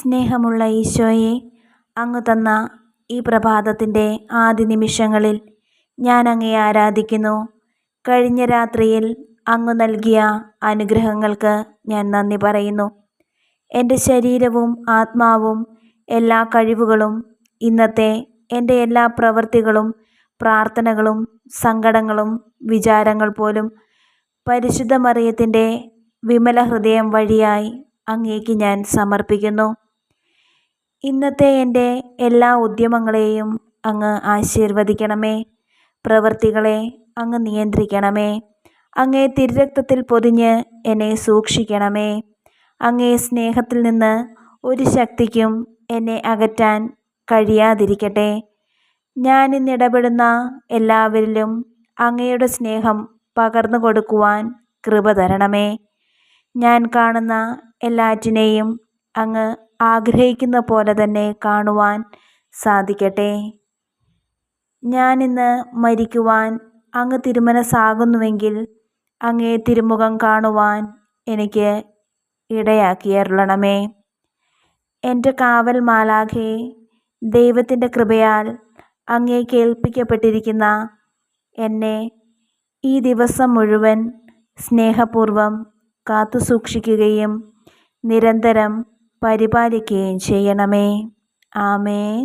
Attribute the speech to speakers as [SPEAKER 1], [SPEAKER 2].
[SPEAKER 1] സ്നേഹമുള്ള ഈശോയെ, അങ്ങ് തന്ന ഈ പ്രഭാതത്തിൻ്റെ ആദ്യ നിമിഷങ്ങളിൽ ഞാൻ അങ്ങയെ ആരാധിക്കുന്നു. കഴിഞ്ഞ രാത്രിയിൽ അങ്ങ് നൽകിയ അനുഗ്രഹങ്ങൾക്ക് ഞാൻ നന്ദി പറയുന്നു. എൻ്റെ ശരീരവും ആത്മാവും എല്ലാ കഴിവുകളും ഇന്നത്തെ എൻ്റെ എല്ലാ പ്രവൃത്തികളും പ്രാർത്ഥനകളും സങ്കടങ്ങളും വിചാരങ്ങൾ പോലും പരിശുദ്ധ മറിയത്തിൻ്റെ വിമല ഹൃദയം വഴിയായി അങ്ങേക്ക് ഞാൻ സമർപ്പിക്കുന്നു. ഇന്നത്തെ എൻ്റെ എല്ലാ ഉദ്യമങ്ങളെയും അങ്ങ് ആശീർവദിക്കണമേ. പ്രവൃത്തികളെ അങ്ങ് നിയന്ത്രിക്കണമേ. അങ്ങേ തിരുരക്തത്തിൽ പൊതിഞ്ഞ് എന്നെ സൂക്ഷിക്കണമേ. അങ്ങേ സ്നേഹത്തിൽ നിന്ന് ഒരു ശക്തിക്കും എന്നെ അകറ്റാൻ കഴിയാതിരിക്കട്ടെ. ഞാൻ ഇന്നിടപെടുന്ന എല്ലാവരിലും അങ്ങയുടെ സ്നേഹം പകർന്നു കൊടുക്കുവാൻ കൃപ തരണമേ. ഞാൻ കാണുന്ന എല്ലാറ്റിനെയും അങ്ങ് ആഗ്രഹിക്കുന്ന പോലെ തന്നെ കാണുവാൻ സാധിക്കട്ടെ. ഞാനിന്ന് മരിക്കുവാൻ അങ്ങ് തിരുമനസ്സാകുന്നുവെങ്കിൽ അങ്ങേ തിരുമുഖം കാണുവാൻ എനിക്ക് ഇടയാക്കിയരുളണമേ. എൻ്റെ കാവൽ മാലാഖേ, ദൈവത്തിൻ്റെ കൃപയാൽ അങ്ങേക്ക് ഏൽപ്പിക്കപ്പെട്ടിരിക്കുന്ന എന്നെ ഈ ദിവസം മുഴുവൻ സ്നേഹപൂർവം കാത്തുസൂക്ഷിക്കുകയും നിരന്തരം പരിപാലിക്കുകയും ചെയ്യണമേ. ആമേൻ.